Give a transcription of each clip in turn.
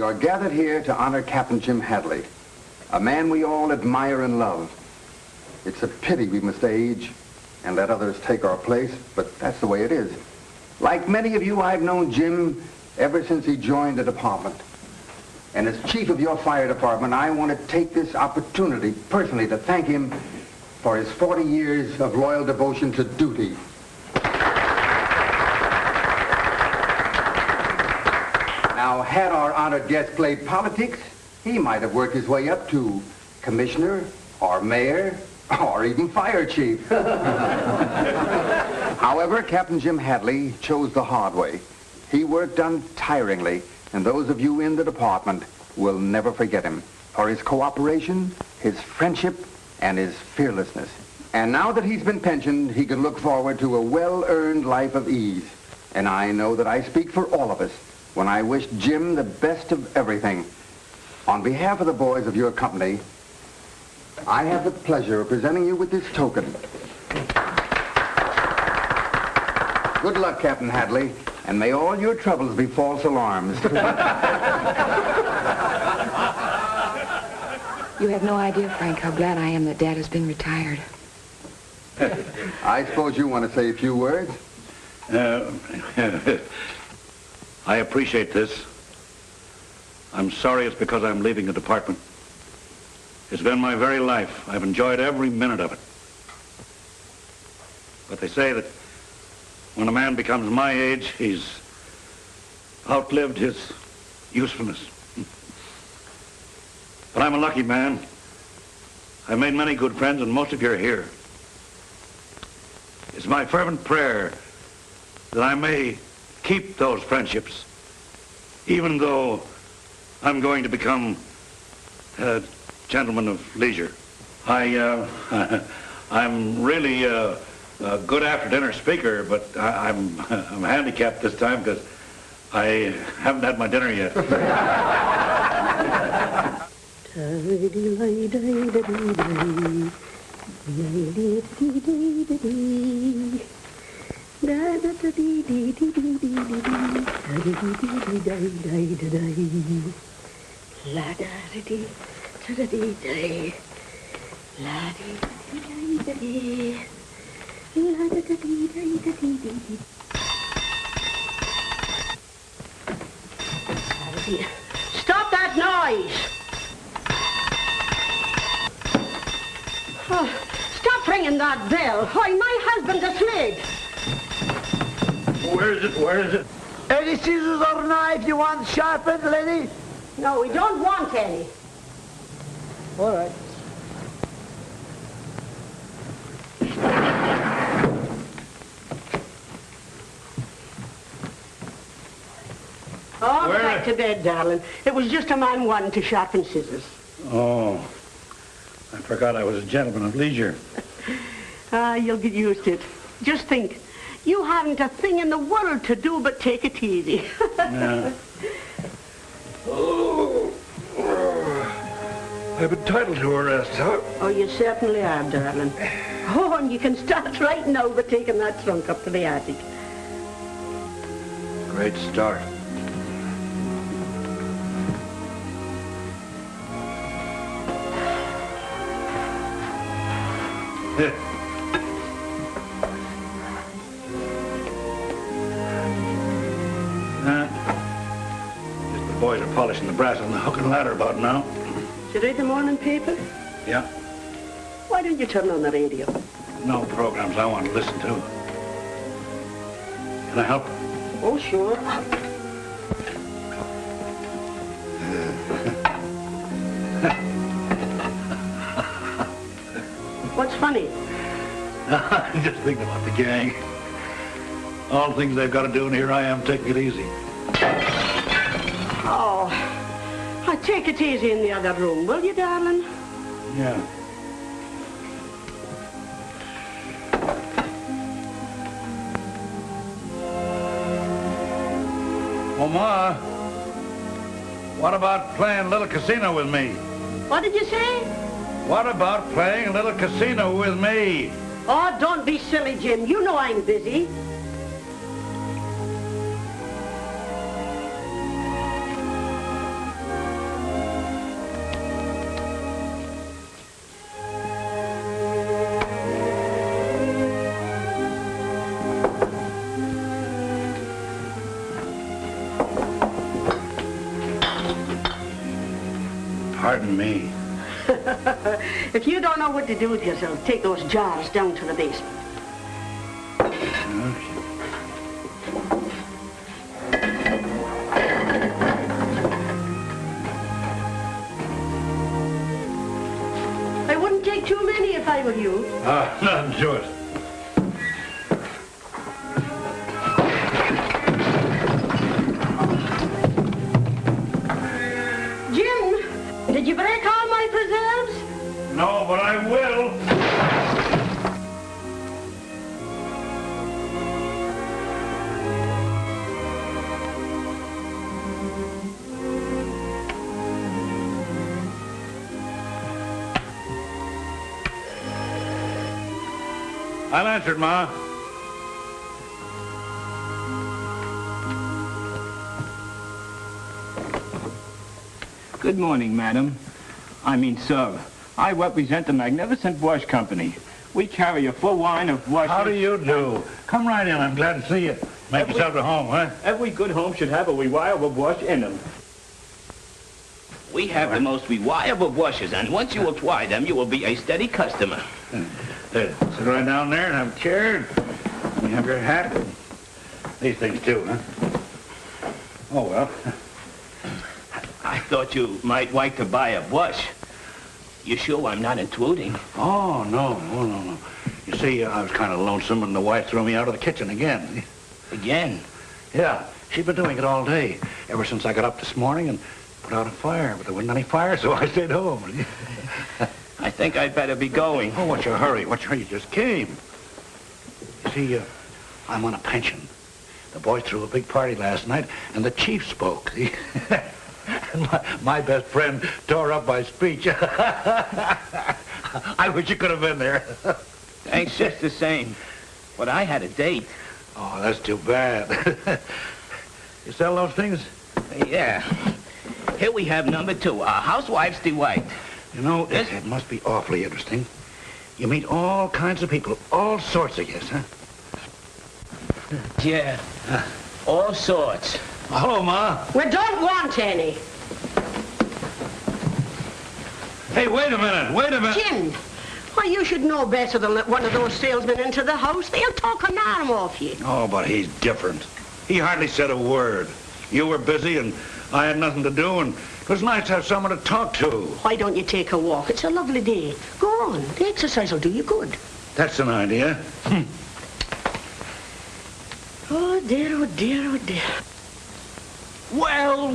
are gathered here to honor Captain Jim Hadley, a man we all admire and love. It's a pity we must age and let others take our place, but that's the way it is. Like many of you, I've known Jim ever since he joined the department. And as chief of your fire department, I want to take this opportunity personally to thank him for his 40 years of loyal devotion to duty. Now, had our honored guest played politics, he might have worked his way up to commissioner or mayor or even fire chief. However, Captain Jim Hadley chose the hard way. He worked untiringly, and those of you in the department will never forget him for his cooperation, his friendship, and his fearlessness. And now that he's been pensioned, he can look forward to a well-earned life of ease. And I know that I speak for all of us when I wish Jim the best of everything. On behalf of the boys of your company, I have the pleasure of presenting you with this token. Good luck, Captain Hadley, and may all your troubles be false alarms. You have no idea, Frank, how glad I am that Dad has been retired. I suppose you want to say a few words? I appreciate this. I'm sorry it's because I'm leaving the department. It's been my very life. I've enjoyed every minute of it. But they say that when a man becomes my age, he's outlived his usefulness. But I'm a lucky man. I've made many good friends, and most of you are here. It's my fervent prayer that I may keep those friendships, even though I'm going to become a gentleman of leisure. I'm really a good after-dinner speaker, but I'm handicapped this time because I haven't had my dinner yet. Stop that noise! Oh, stop ringing that bell. Why, my husband's asleep. Where is it? Where is it? Any scissors or knife you want sharpened, lady? No, we don't want any. All right. Oh, back to bed, darling. It was just a man wanting to sharpen scissors. Oh, I forgot I was a gentleman of leisure. You'll get used to it. Just think, you haven't a thing in the world to do but take it easy. Yeah. Oh, I'm entitled to a rest, huh? Oh, you certainly are, darling. Oh, and you can start right now by taking that trunk up to the attic. Great start. Just the boys are polishing the brass on the hook and ladder about now. Did you read the morning paper? Yeah. Why don't you turn on the radio? No programs I want to listen to. Can I help? Oh, sure. What's funny? I'm just thinking about the gang. All the things they've got to do, and here I am taking it easy. Oh, take it easy in the other room, will you, darling? Yeah. Well, Ma, what about playing a little casino with me? What did you say? What about playing a little casino with me? Oh, don't be silly, Jim. You know I'm busy. Pardon me. If you don't know what to do with yourself, take those jars down to the basement. I wouldn't take too many if I were you. Nothing to it. Jim, did you break all my preserves? No, but I will. I'll answer it, Ma. Good morning, madam. I mean, sir. I represent the Magnificent Wash Company. We carry a full line of washes. How do you do? Come right in. I'm glad to see you. Make yourself at home, huh? Every good home should have a reliable wash in them. We have the most reliable washes, and once you apply them, you will be a steady customer. There, sit right down there and have a chair. And you have your hat. These things, too, huh? Oh, well. I thought you might like to buy a wash. You sure I'm not intruding? Oh, no. Oh, no. You see, I was kind of lonesome, and the wife threw me out of the kitchen again. Again? Yeah, she'd been doing it all day, ever since I got up this morning and put out a fire, but there wasn't any fire, so I stayed home. I think I'd better be going. Oh, what's your hurry? What's your hurry? You just came. You see, I'm on a pension. The boys threw a big party last night, and the chief spoke. And my best friend tore up my speech. I wish you could have been there. Thanks just the same. But I had a date. Oh, that's too bad. You sell those things? Yeah. Here we have number 2, a housewife's delight. You know, it must be awfully interesting. You meet all kinds of people, all sorts of yes, huh? Yeah, all sorts. Hello, Ma. We don't want any. Hey, wait a minute. Jim, why, you should know better than let one of those salesmen into the house. They'll talk an arm off you. Oh, but he's different. He hardly said a word. You were busy, and I had nothing to do, and it was nice to have someone to talk to. Why don't you take a walk? It's a lovely day. Go on. The exercise will do you good. That's an idea. Oh, dear, oh, dear, oh, dear. Well,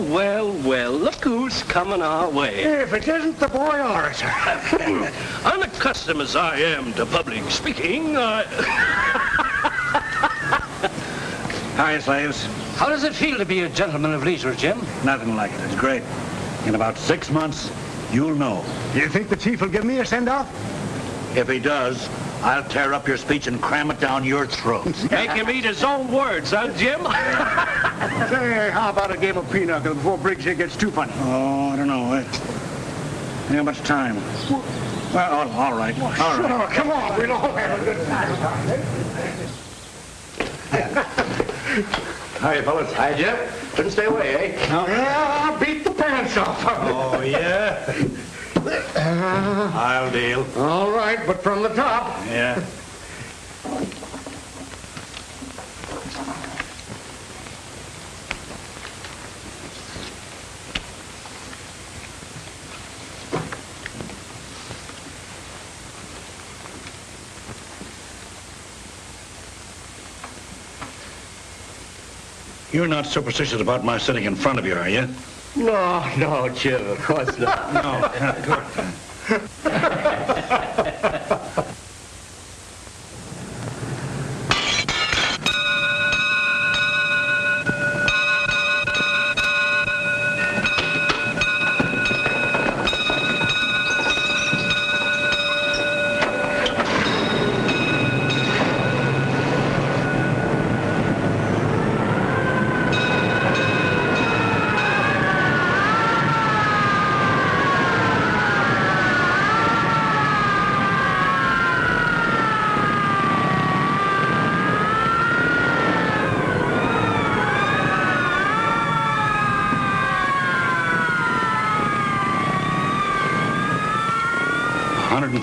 look who's coming our way. If it isn't the boy orator. Unaccustomed as I am to public speaking, Hi, slaves. How does it feel to be a gentleman of leisure, Jim? Nothing like it. It's great. In about 6 months, you'll know. You think the chief will give me a send-off? If he does, I'll tear up your speech and cram it down your throat. make him eat his own words, huh, Jim? Say, how about a game of pinochle before Briggs here gets too funny? Oh, I don't know. I ain't got much time. Well, all right. All right. Oh, come on, we'll all have a good time. Hi, fellas. Hi, Jim. Couldn't stay away, eh? Yeah, I'll beat the pants off of him. Oh, yeah? I'll deal. All right, but from the top. Yeah. You're not superstitious about my sitting in front of you, are you? No, Jim, of course not. No.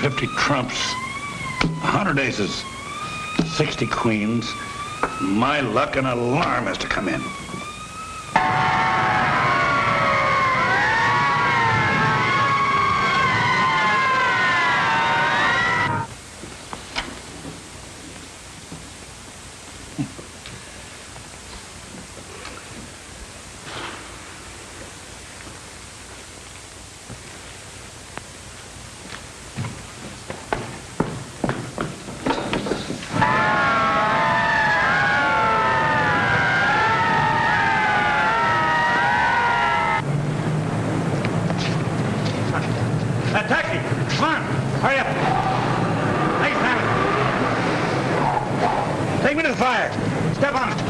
50 trumps, 100 aces, 60 queens. My luck, an alarm has to come in. Taxi! Come on! Hurry up! Thanks, Simon. Take me to the fire. Step on it.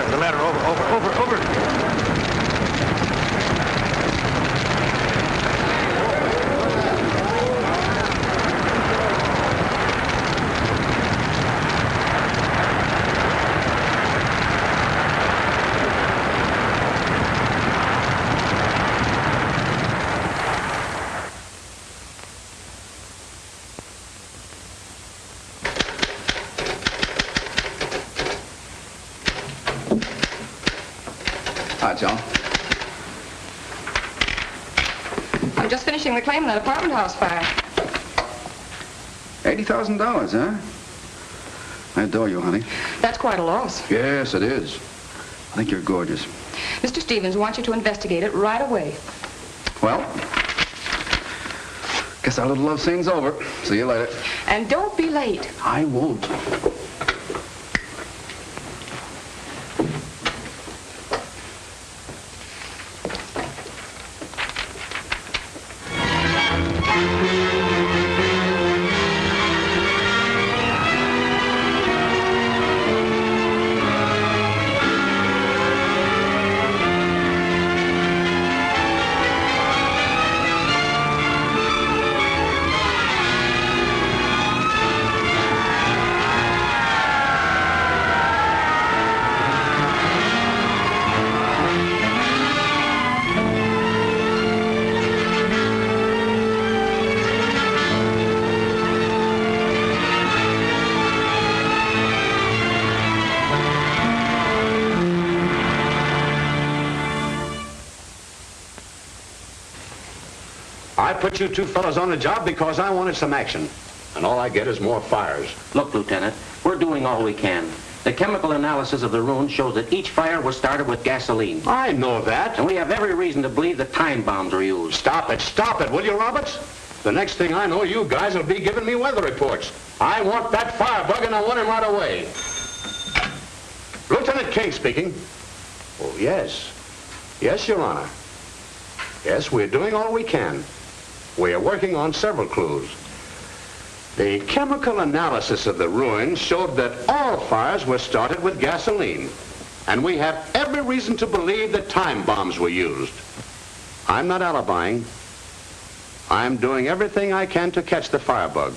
The ladder, over. Hi, John. I'm just finishing the claim on that apartment house fire. $80,000, huh? I adore you, honey. That's quite a loss. Yes, it is. I think you're gorgeous. Mr. Stevens wants you to investigate it right away. Well, guess our little love scene's over. See you later. And don't be late. I won't. I put you two fellas on the job because I wanted some action. And all I get is more fires. Look, Lieutenant, we're doing all we can. The chemical analysis of the ruins shows that each fire was started with gasoline. I know that. And we have every reason to believe that time bombs were used. Stop it, will you, Roberts? The next thing I know, you guys will be giving me weather reports. I want that firebug and I want him right away. Lieutenant King speaking. Oh, yes. Yes, Your Honor. Yes, we're doing all we can. We are working on several clues. The chemical analysis of the ruins showed that all fires were started with gasoline. And we have every reason to believe that time bombs were used. I'm not alibying. I'm doing everything I can to catch the firebug.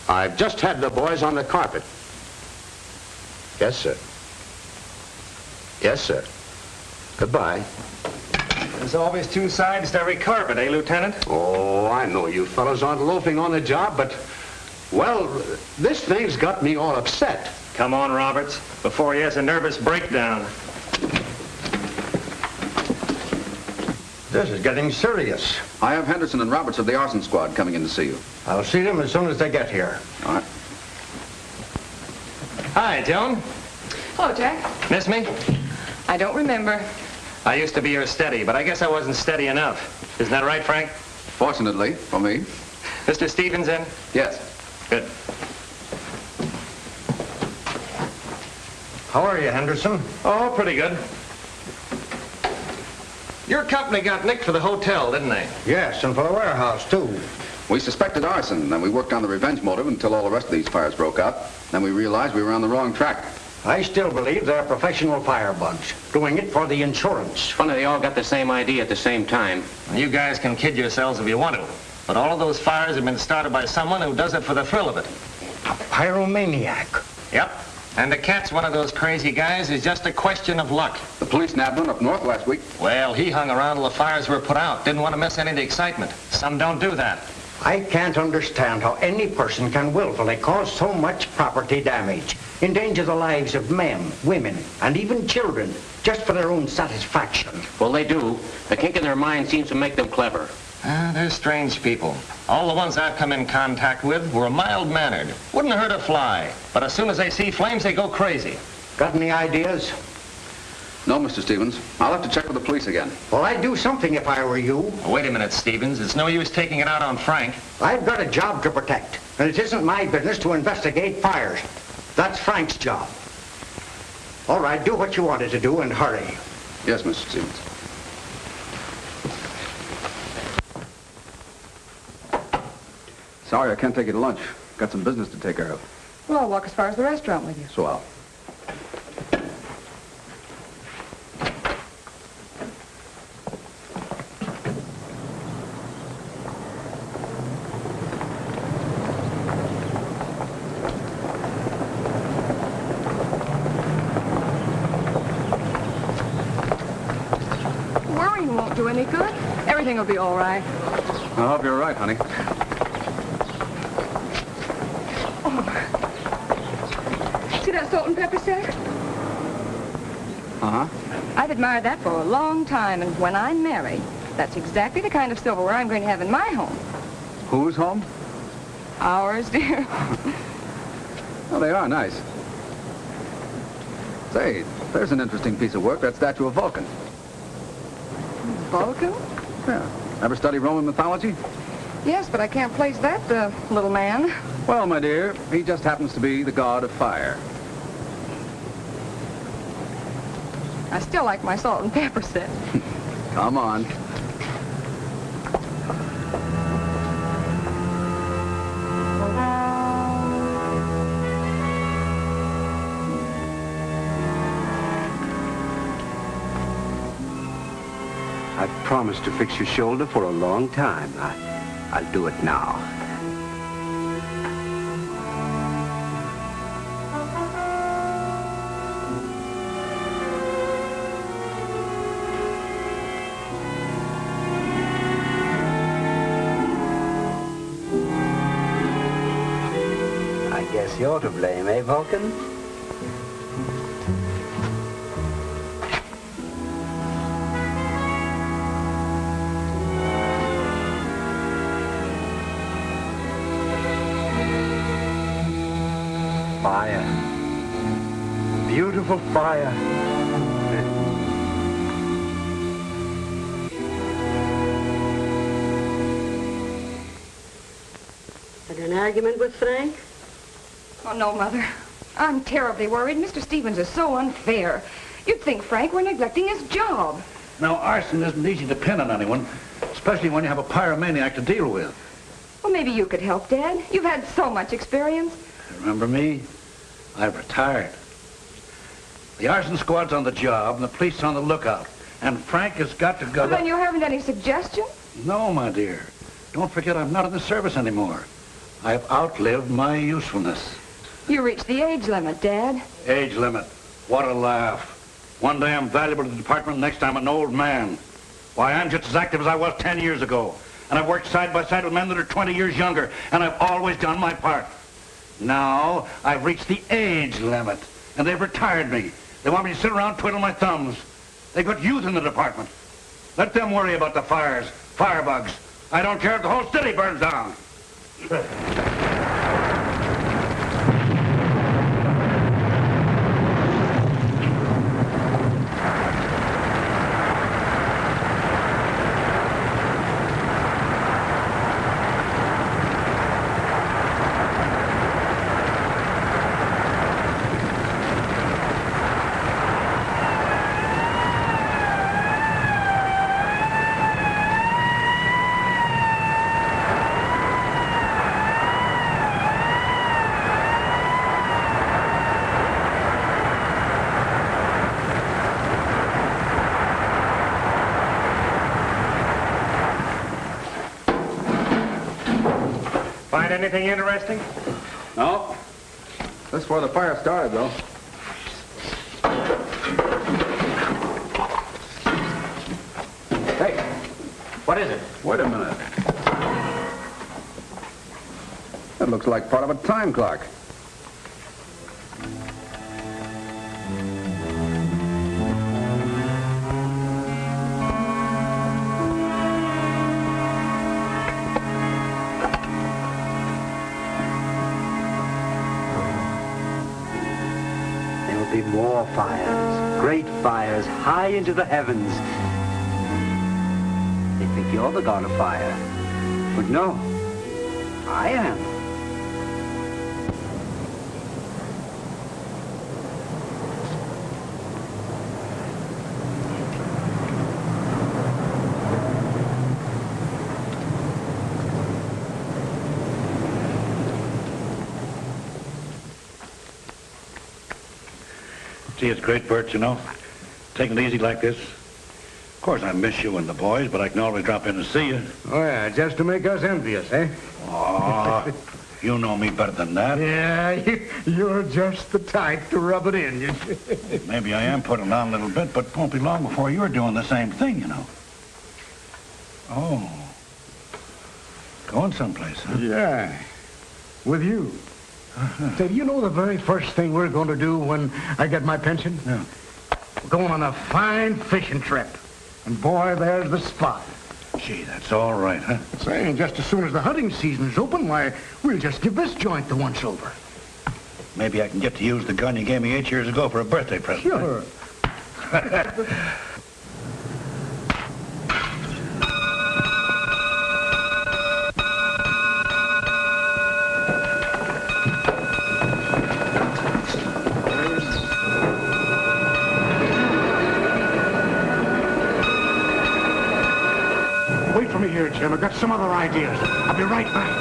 I've just had the boys on the carpet. Yes, sir. Yes, sir. Goodbye. There's always two sides to every carpet, eh, Lieutenant? Oh, I know you fellows aren't loafing on the job, but, well, this thing's got me all upset. Come on, Roberts, before he has a nervous breakdown. This is getting serious. I have Henderson and Roberts of the arson squad coming in to see you. I'll see them as soon as they get here. All right. Hi, Joan. Hello, Jack. Miss me? I don't remember. I used to be your steady, but I guess I wasn't steady enough. Isn't that right, Frank? Fortunately, for me. Mr. Stevens in? Yes. Good. How are you, Henderson? Oh, pretty good. Your company got nicked for the hotel, didn't they? Yes, and for the warehouse, too. We suspected arson, then we worked on the revenge motive until all the rest of these fires broke out. Then we realized we were on the wrong track. I still believe they're professional firebugs, doing it for the insurance. It's funny they all got the same idea at the same time. You guys can kid yourselves if you want to, but all of those fires have been started by someone who does it for the thrill of it. A pyromaniac. Yep. And to catch one of those crazy guys is just a question of luck. The police nabbed one up north last week. Well, he hung around till the fires were put out. Didn't want to miss any of the excitement. Some don't do that. I can't understand how any person can willfully cause so much property damage, endanger the lives of men, women, and even children, just for their own satisfaction. Well, they do. The kink in their mind seems to make them clever. They're strange people. All the ones I've come in contact with were mild-mannered. Wouldn't hurt a fly. But as soon as they see flames, they go crazy. Got any ideas? No, Mr. Stevens. I'll have to check with the police again. Well, I'd do something if I were you. Wait a minute, Stevens. It's no use taking it out on Frank. I've got a job to protect, and it isn't my business to investigate fires. That's Frank's job. All right, do what you wanted to do and hurry. Yes, Mr. Stevens. Sorry, I can't take you to lunch. Got some business to take care of. Well, I'll walk as far as the restaurant with you. Swell. Worrying won't do any good. Everything will be all right. I hope you're right, honey. See that salt and pepper set? Uh-huh. I've admired that for a long time, and when I'm married, that's exactly the kind of silverware I'm going to have in my home. Whose home? Ours, dear. Oh, they are nice. Say, there's an interesting piece of work, that statue of Vulcan. Vulcan? Yeah. Ever study Roman mythology? Yes, but I can't place that, little man. Well, my dear, he just happens to be the god of fire. I still like my salt and pepper set. Come on. I've promised to fix your shoulder for a long time. I'll do it now. I guess you're to blame, eh, Vulcan? Fire. Beautiful fire. Had an argument with Frank? Oh, no, Mother. I'm terribly worried. Mr. Stevens is so unfair. You'd think Frank were neglecting his job. Now, arson isn't easy to pin on anyone, especially when you have a pyromaniac to deal with. Well, maybe you could help, Dad. You've had so much experience. Remember me? I've retired. The arson squad's on the job, and the police on the lookout. And Frank has got to go... Well, then you haven't any suggestion? No, my dear. Don't forget I'm not in the service anymore. I've outlived my usefulness. You reached the age limit, Dad. Age limit. What a laugh. One day I'm valuable to the department, next time an old man. Why, I'm just as active as I was 10 years ago. And I've worked side by side with men that are 20 years younger, and I've always done my part. Now, I've reached the age limit, and they've retired me. They want me to sit around twiddling my thumbs. They've got youth in the department. Let them worry about the fires, firebugs. I don't care if the whole city burns down. Find anything interesting? No. That's where the fire started, though. Hey, what is it? Wait a minute. That looks like part of a time clock. There'll be more fires, great fires, high into the heavens. They think you're the god of fire. But no, I am. See, it's great, Bert, you know. Taking it easy like this. Of course, I miss you and the boys, but I can always drop in and see you. Oh, yeah, just to make us envious, eh? Oh, you know me better than that. Yeah, you're just the type to rub it in. Maybe I am putting on a little bit, but it won't be long before you're doing the same thing, you know. Oh. Going someplace, huh? Yeah, with you. Say, do you know the very first thing we're going to do when I get my pension? Yeah. We're going on a fine fishing trip. And boy, there's the spot. Gee, that's all right, huh? Say, and just as soon as the hunting season's open, why, we'll just give this joint the once over. Maybe I can get to use the gun you gave me 8 years ago for a birthday present. Sure. Wait for me here, Jim. I've got some other ideas. I'll be right back.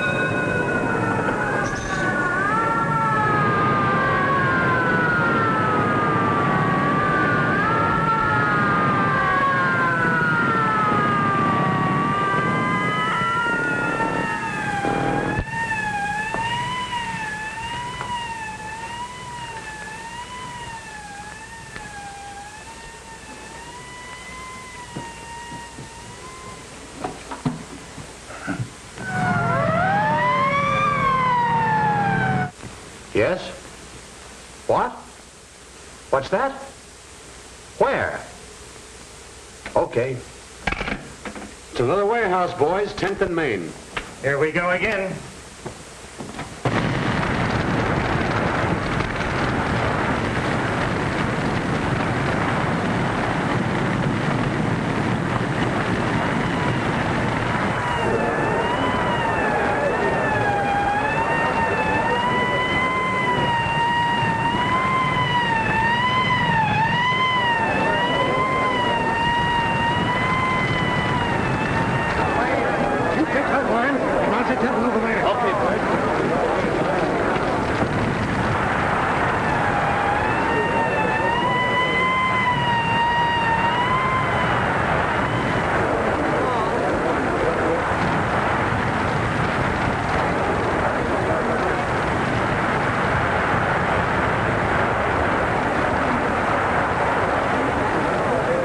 Yes? What? What's that? Where? Okay. It's another warehouse, boys. 10th and Main. Here we go again.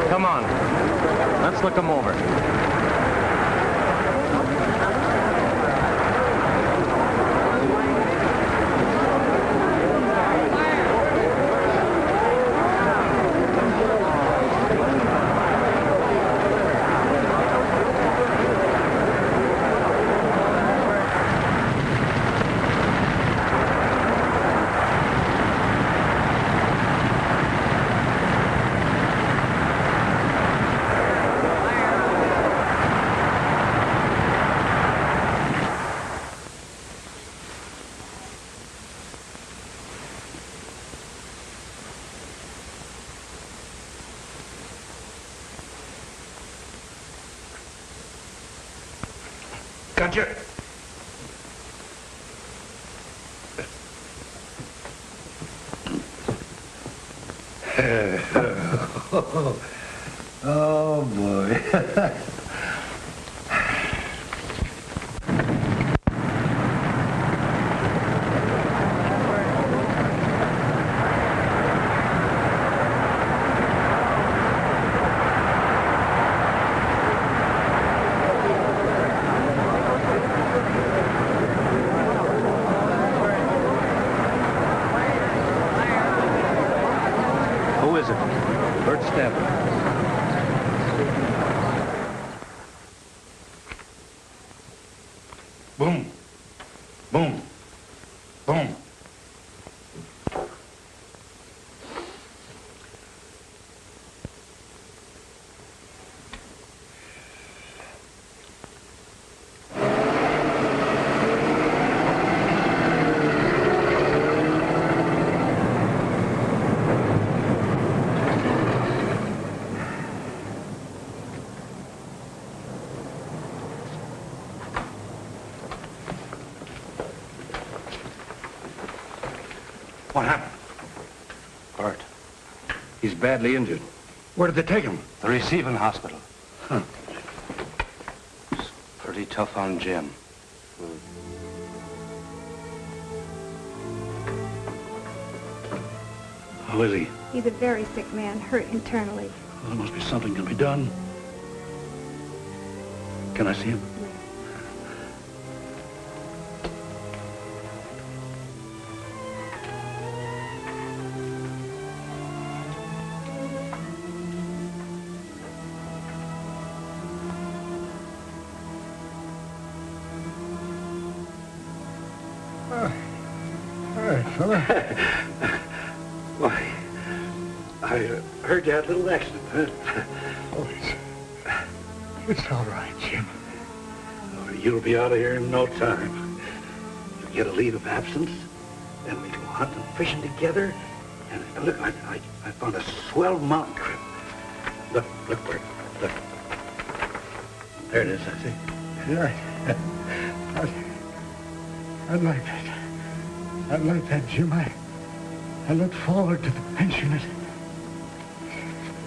Come on. Let's look them over. Gotcha. Oh, boy. is it? Bert Stamper. Boom. Boom. Boom. What happened? Bart. He's badly injured. Where did they take him? The receiving hospital. Huh. It's pretty tough on Jim. How is he? He's a very sick man, hurt internally. Well, there must be something can be done. Can I see him? Hey, fella. Why, I heard you had a little accident, huh? Oh, it's all right, Jim. Oh, you'll be out of here in no time. You get a leave of absence, then we go hunting, fishing together. And look, I found a swell mountain trip. Look, Bert, look. There it is, I see. Yeah. I'd like that. I'd like that, Jim. I look forward to the pension.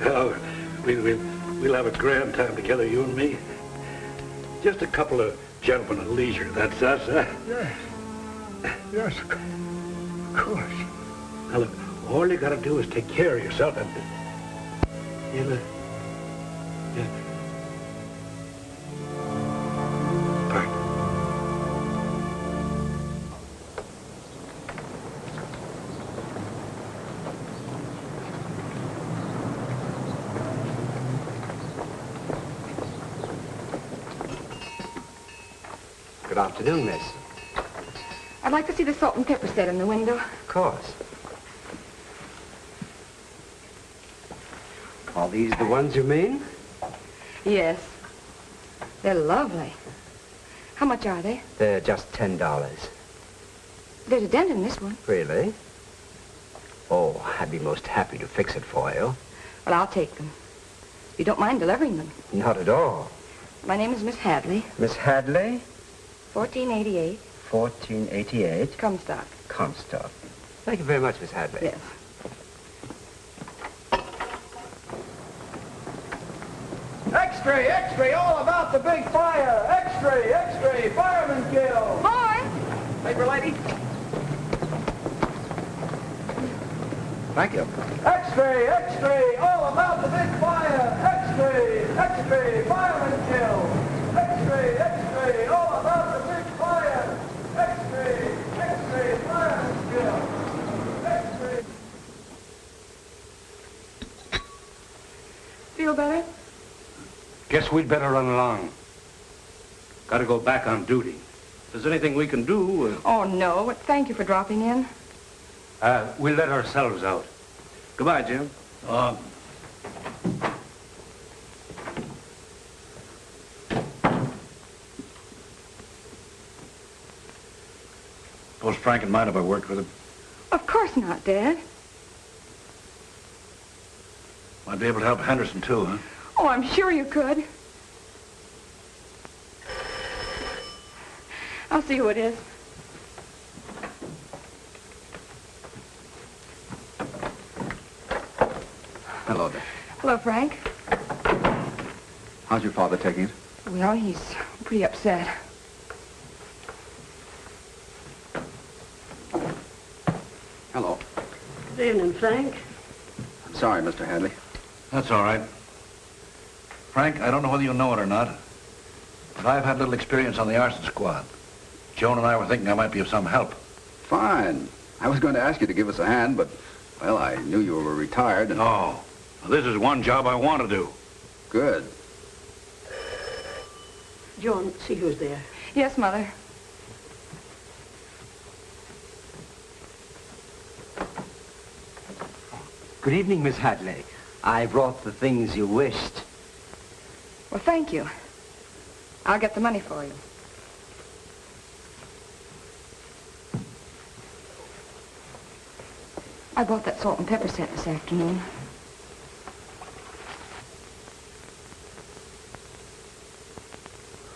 Oh, we'll have a grand time together, you and me. Just a couple of gentlemen at leisure, that's us, huh? Yes, of course. Now look, all you gotta do is take care of yourself and you'll, Bert. Good afternoon, miss. I'd like to see the salt and pepper set in the window. Of course. Are these the ones you mean? Yes. They're lovely. How much are they? They're just $10. There's a dent in this one. Really? Oh, I'd be most happy to fix it for you. Well, I'll take them. You don't mind delivering them? Not at all. My name is Miss Hadley. Miss Hadley? 1488. 1488. Comstock. Comstock. Thank you very much, Miss Hadley. Yes. X-ray, X-ray, all about the big fire. X-ray, X-ray, fireman kill. Boy! Paper lady. Thank you. X-ray, X-ray, all about the big fire. X-ray, X-ray, fireman kill. X-ray, X-ray, all about the big fire. X-ray, X-ray, fireman kill. X-ray. Feel better? Guess we'd better run along. Gotta go back on duty. If there's anything we can do, Oh, no. But thank you for dropping in. we'll let ourselves out. Goodbye, Jim. Suppose Frank and mind if I worked with him? Of course not, Dad. Might be able to help Henderson, too, huh? Oh, I'm sure you could. I'll see who it is. Hello there. Hello, Frank. How's your father taking it? Well, he's pretty upset. Hello. Good evening, Frank. I'm sorry, Mr. Hadley. That's all right. Frank, I don't know whether you know it or not, but I've had little experience on the arson squad. Joan and I were thinking I might be of some help. Fine. I was going to ask you to give us a hand, but Well, I knew you were retired and... Oh, well, this is one job I want to do. Good. Joan, see who's there. Yes, Mother. Good evening, Miss Hadley. I brought the things you wished. Well, thank you. I'll get the money for you. I bought that salt and pepper set this afternoon.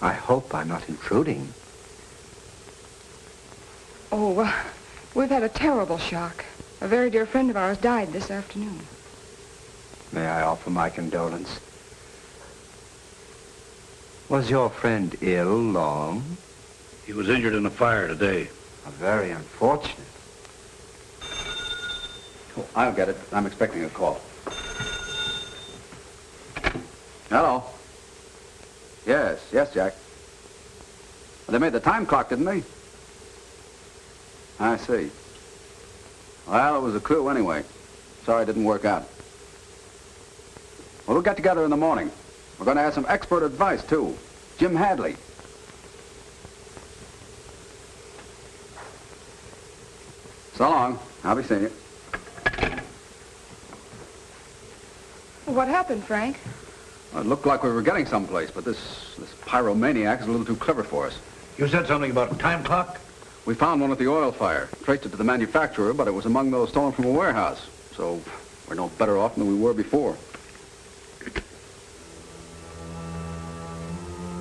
I hope I'm not intruding. Oh, we've had a terrible shock. A very dear friend of ours died this afternoon. May I offer my condolence? Was your friend ill long? He was injured in a fire today. Very unfortunate. Oh, I'll get it. I'm expecting a call. Hello. Yes, Jack. They made the time clock, didn't they? I see. Well, it was a clue anyway. Sorry it didn't work out. Well, we'll get together in the morning. We're going to have some expert advice, too. Jim Hadley. So long. I'll be seeing you. What happened, Frank? Well, it looked like we were getting someplace, but this pyromaniac is a little too clever for us. You said something about a time clock? We found one at the oil fire. Traced it to the manufacturer, but it was among those stolen from a warehouse. So we're no better off than we were before.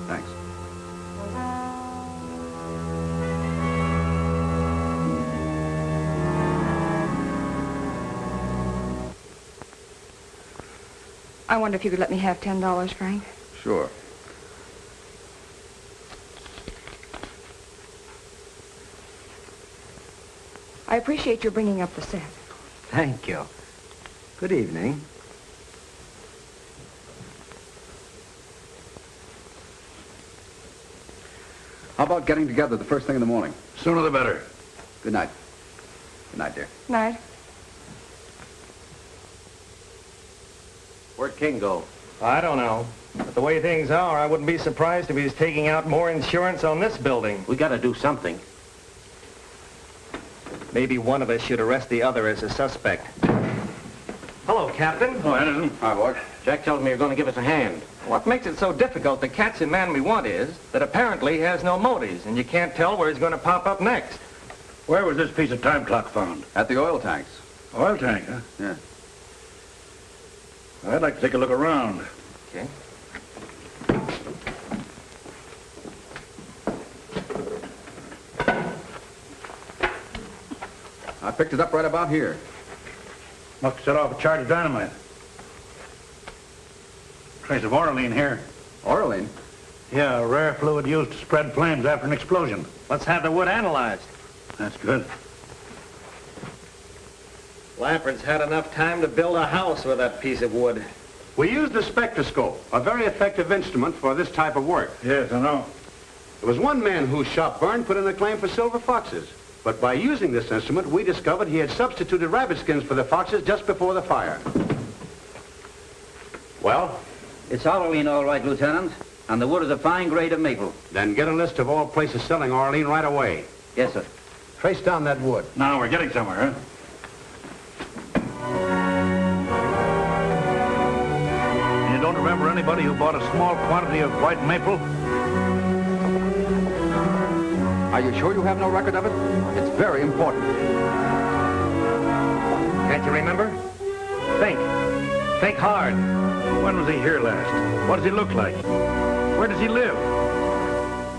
Thanks. I wonder if you could let me have $10, Frank. Sure. I appreciate your bringing up the set. Thank you. Good evening. How about getting together the first thing in the morning? Sooner the better. Good night. Good night, dear. Night. Where'd King go? I don't know. But the way things are, I wouldn't be surprised if he's taking out more insurance on this building. We gotta do something. Maybe one of us should arrest the other as a suspect. Hello, Captain. Oh, Anderson. Hi, boy. Jack tells me you're gonna give us a hand. What makes it so difficult to catch the man we want is that apparently he has no motives, and you can't tell where he's going to pop up next. Where was this piece of time clock found? At the oil tanks. Oil tank, huh? Yeah. I'd like to take a look around. Okay. I picked it up right about here. Must have set off a charge of dynamite. Trace of oralene here. Oralene? Yeah, a rare fluid used to spread flames after an explosion. Let's have the wood analyzed. That's good. Lamford's had enough time to build a house with that piece of wood. We used the spectroscope, a very effective instrument for this type of work. Yes, I know. There was one man whose shop burned put in a claim for silver foxes. But by using this instrument, we discovered he had substituted rabbit skins for the foxes just before the fire. Well? It's oralene, all right, Lieutenant. And the wood is a fine grade of maple. Then get a list of all places selling oralene right away. Yes, sir. Trace down that wood. Now we're getting somewhere, huh? And you don't remember anybody who bought a small quantity of white maple? Are you sure you have no record of it? It's very important. Can't you remember? Think. Think hard. When was he here last? What does he look like? Where does he live?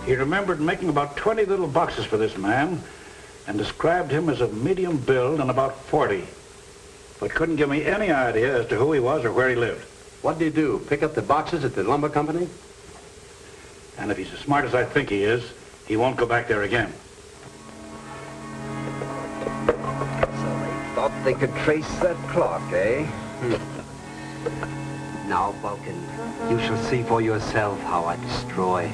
He remembered making about 20 little boxes for this man and described him as of medium build and about 40. But couldn't give me any idea as to who he was or where he lived. What did he do? Pick up the boxes at the lumber company? And if he's as smart as I think he is, he won't go back there again. So they thought they could trace that clock, eh? Now, Vulcan, you shall see for yourself how I destroy.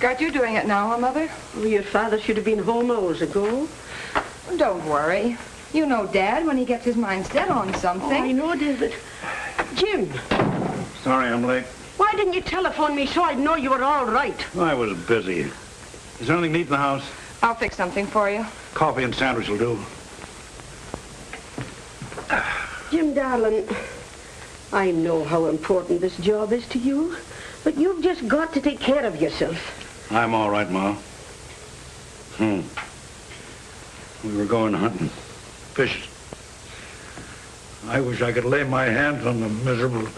Got you doing it now, huh, Mother? Well, your father should have been home hours ago. Don't worry. You know Dad when he gets his mind set on something. Oh, I know, David. Jim. Sorry I'm late. Why didn't you telephone me so I'd know you were all right? I was busy. Is there anything to eat in the house? I'll fix something for you. Coffee and sandwich will do. Jim, darling, I know how important this job is to you, but you've just got to take care of yourself. I'm all right, Ma. We were going hunting. Fishing. I wish I could lay my hands on the miserable...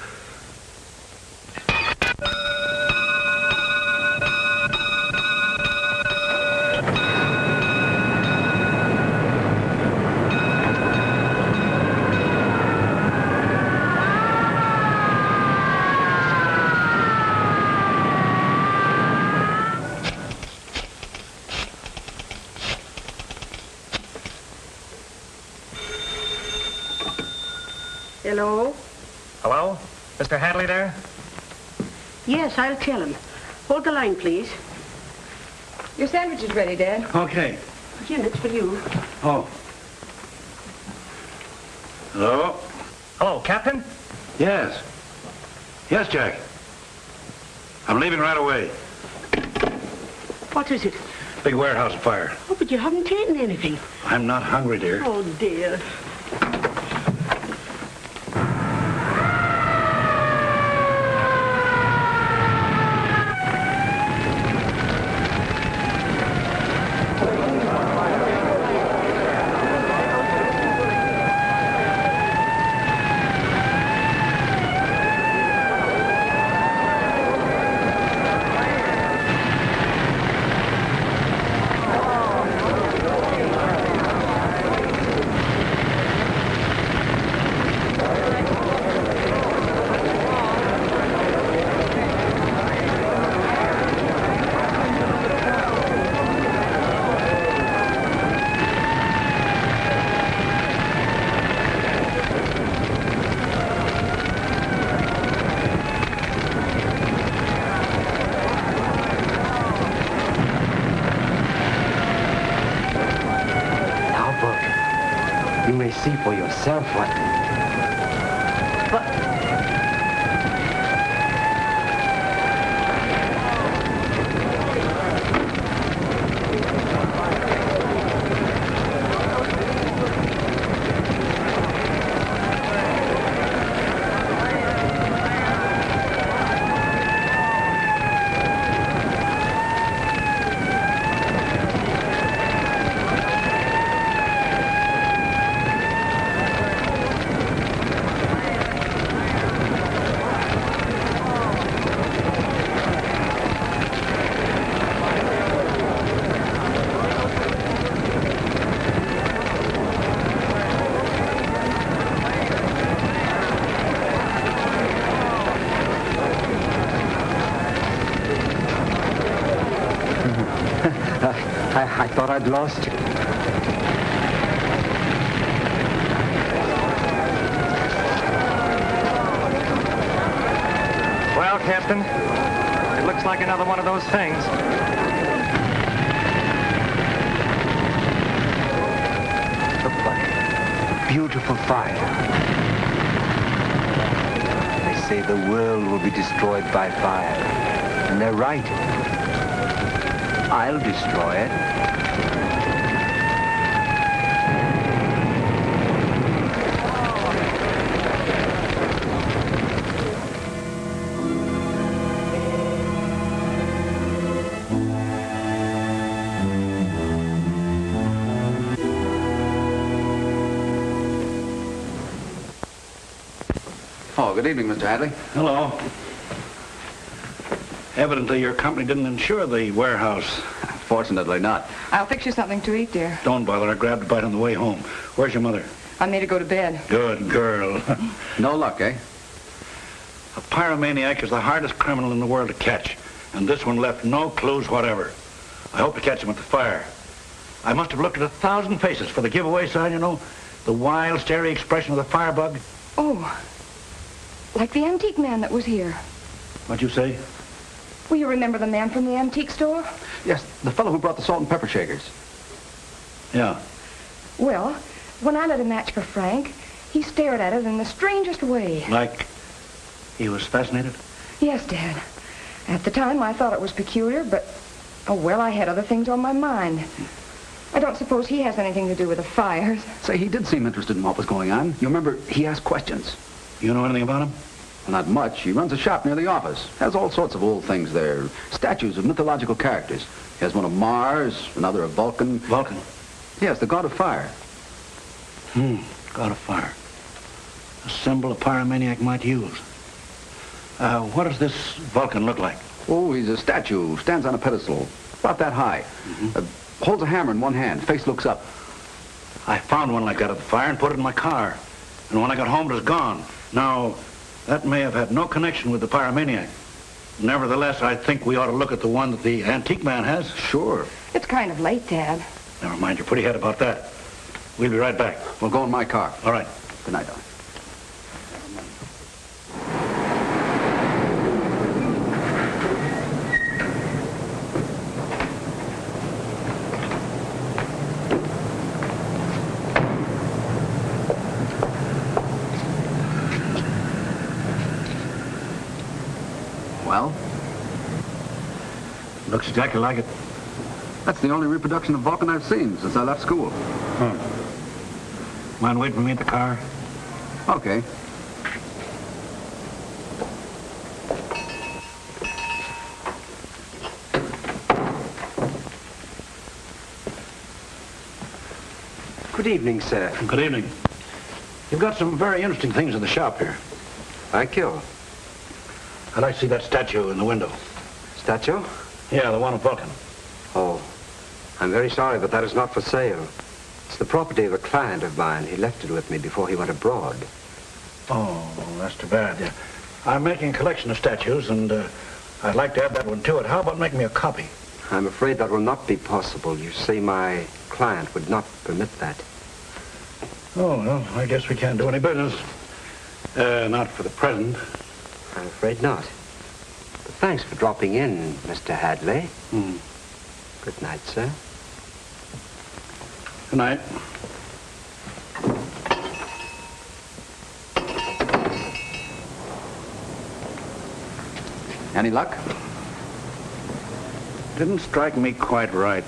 Hello? Hello? Mr. Hadley there? Yes, I'll tell him. Hold the line, please. Your sandwich is ready, Dad. Okay. Jim, it's for you. Oh. Hello? Hello, Captain? Yes. Yes, Jack. I'm leaving right away. What is it? Big warehouse fire. Oh, but you haven't eaten anything. I'm not hungry, dear. Oh, dear. You may see for yourself what... I thought I'd lost you. Well, Captain, it looks like another one of those things. Look like a beautiful fire. They say the world will be destroyed by fire. And they're right. I'll destroy it. Oh, good evening, Mr. Hadley. Hello. Evidently, your company didn't insure the warehouse. Fortunately not. I'll fix you something to eat, dear. Don't bother. I grabbed a bite on the way home. Where's your mother? I made her go to bed. Good girl. No luck, eh? A pyromaniac is the hardest criminal in the world to catch, and this one left no clues whatever. I hope to catch him at the fire. I must have looked at 1,000 faces for the giveaway sign, you know, the wild, starry expression of the firebug. Oh, like the antique man that was here. What'd you say? Will you remember the man from the antique store? Yes, the fellow who brought the salt and pepper shakers. Yeah. Well, when I lit a match for Frank, he stared at it in the strangest way. Like he was fascinated? Yes, Dad. At the time, I thought it was peculiar, but, oh, well, I had other things on my mind. I don't suppose he has anything to do with the fires. Say, he did seem interested in what was going on. You remember, he asked questions. You know anything about him? Well, not much. He runs a shop near the office. Has all sorts of old things there. Statues of mythological characters. He has one of Mars, another of Vulcan. Vulcan? Yes, the god of fire. God of fire. A symbol a pyromaniac might use. What does this Vulcan look like? Oh, he's a statue. Stands on a pedestal. About that high. Holds a hammer in one hand. Face looks up. I found one like that at the fire and put it in my car. And when I got home, it was gone. Now, that may have had no connection with the pyromaniac. Nevertheless, I think we ought to look at the one that the antique man has. Sure. It's kind of late, Dad. Never mind your pretty head about that. We'll be right back. We'll go in my car. All right. Good night, darling. Well? Looks exactly like it. That's the only reproduction of Vulcan I've seen since I left school. Mind waiting for me at the car? Okay. Good evening, sir. Good evening. You've got some very interesting things in the shop here. Thank you. I'd like to see that statue in the window. Statue? Yeah, the one of Vulcan. Oh, I'm very sorry, but that is not for sale. It's the property of a client of mine. He left it with me before he went abroad. Oh, that's too bad. Yeah. I'm making a collection of statues, and I'd like to add that one to it. How about making me a copy? I'm afraid that will not be possible. You see, my client would not permit that. Oh, well, I guess we can't do any business. Not for the present. I'm afraid not. But thanks for dropping in, Mr. Hadley. Good night, sir. Good night. Any luck? Didn't strike me quite right.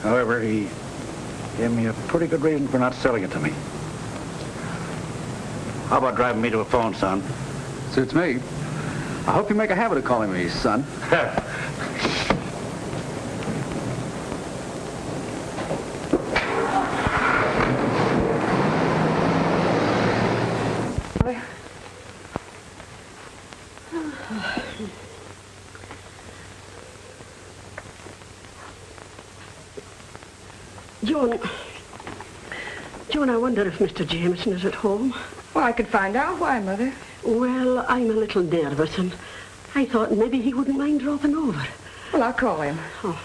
However, he gave me a pretty good reason for not selling it to me. How about driving me to a phone, son? Suits me. I hope you make a habit of calling me son. John, I wonder if Mr. Jameson is at home. Well, I could find out. Why, Mother? Well, I'm a little nervous, and I thought maybe he wouldn't mind dropping over. Well, I'll call him. Oh.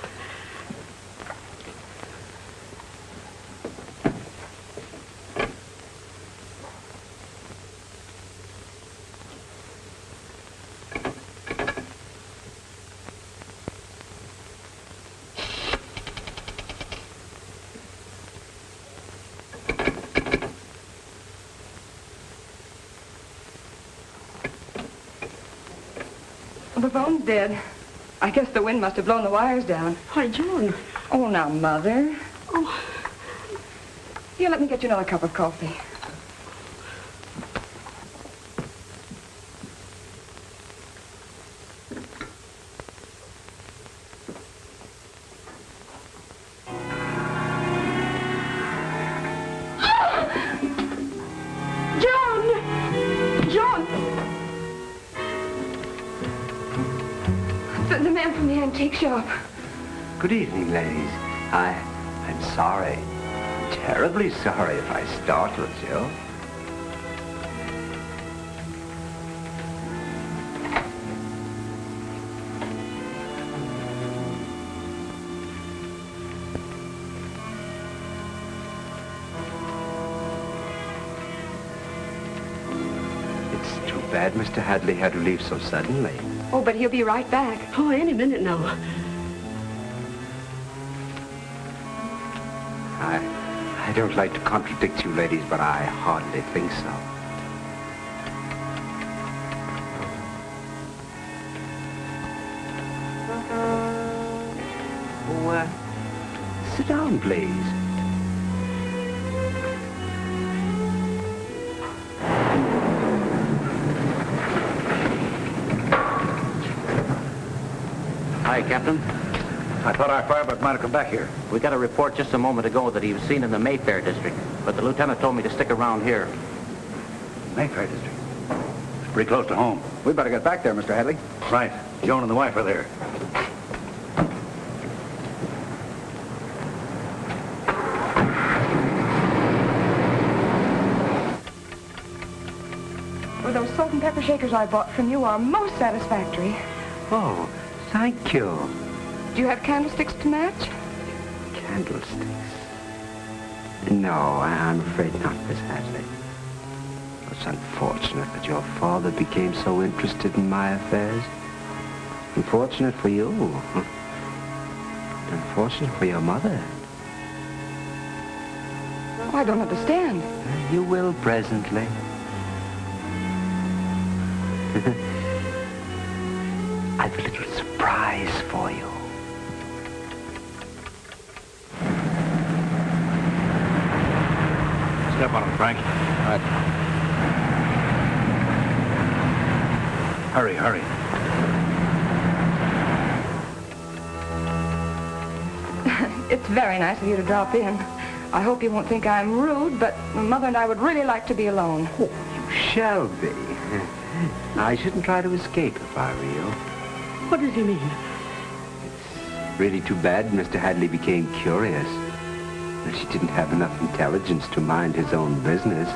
The phone's dead. I guess the wind must have blown the wires down. Why, John. Oh, now, Mother. Oh. Here, let me get you another cup of coffee. The man from the antique shop. Good evening, ladies. I'm sorry. Terribly sorry if I startled you. It's too bad Mr. Hadley had to leave so suddenly. Oh, but he'll be right back. Oh, any minute now. I don't like to contradict you ladies, but I hardly think so. Oh, sit down, please. Hi, Captain. I thought our fireman might have come back here. We got a report just a moment ago that he was seen in the Mayfair district, but the lieutenant told me to stick around here. Mayfair district. It's pretty close to home. We better get back there, Mr. Hadley. Right. Joan and the wife are there. Well, those salt and pepper shakers I bought from you are most satisfactory. Oh, thank you. Do you have candlesticks to match? Candlesticks? No, I'm afraid not, Miss Hadley. It's unfortunate that your father became so interested in my affairs. Unfortunate for you. Unfortunate for your mother. Oh, I don't understand. You will presently. I've a little surprise for you. Step on him, Frank. Right. Hurry, hurry. It's very nice of you to drop in. I hope you won't think I'm rude, but Mother and I would really like to be alone. Oh, you shall be. I shouldn't try to escape if I were you. What does he mean? It's really too bad Mr. Hadley became curious. That he didn't have enough intelligence to mind his own business.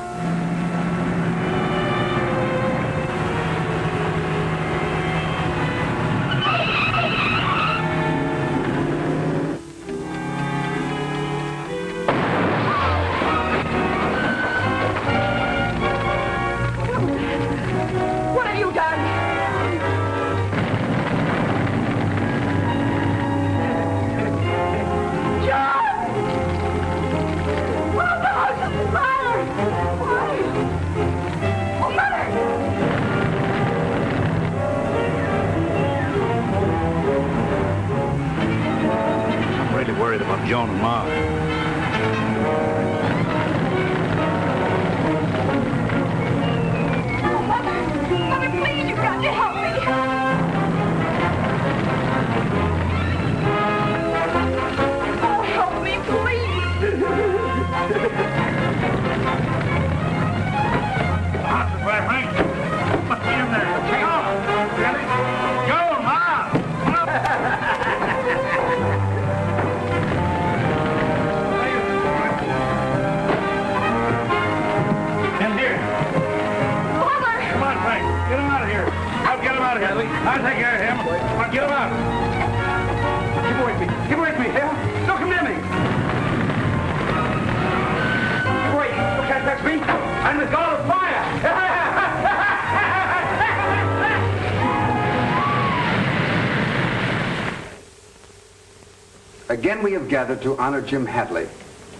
What have you done? John! Oh, the house is fire! Why? Oh, Mother! I'm really worried about Joan and Ma. Oh, Mother! Mother, please, you've got to help me! Oh, help me, please! Honest, Frank. Must be in there. Hang on. Really? Joan, Ma! In here. Mother! Come on, Frank. Get him out of here. I'll get him out of here. I'll take care of him. Come on, get him out. Keep away from me. Keep away from me. Hey, don't come near me. Keep away. You can't touch me. I'm the god of fire. Again, we have gathered to honor Jim Hadley,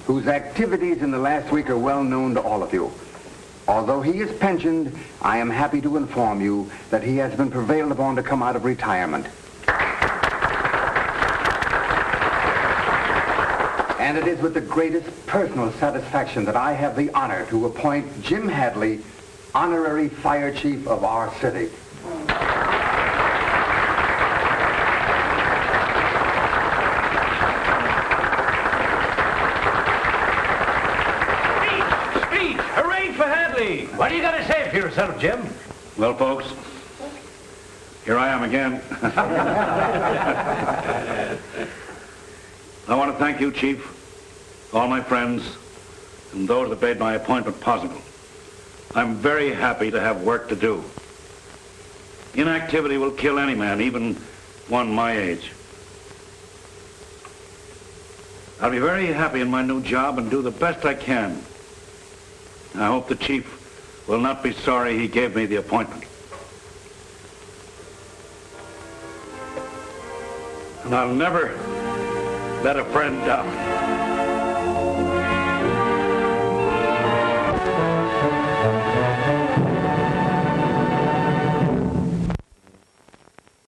whose activities in the last week are well known to all of you. Although he is pensioned, I am happy to inform you that he has been prevailed upon to come out of retirement. And it is with the greatest personal satisfaction that I have the honor to appoint Jim Hadley honorary fire chief of our city. Speech! Hooray for Hadley! What do you got to say for yourself, Jim? Well, folks, here I am again. I want to thank you, Chief, all my friends, and those that made my appointment possible. I'm very happy to have work to do. Inactivity will kill any man, even one my age. I'll be very happy in my new job and do the best I can. I hope the chief will not be sorry he gave me the appointment. And I'll never let a friend down.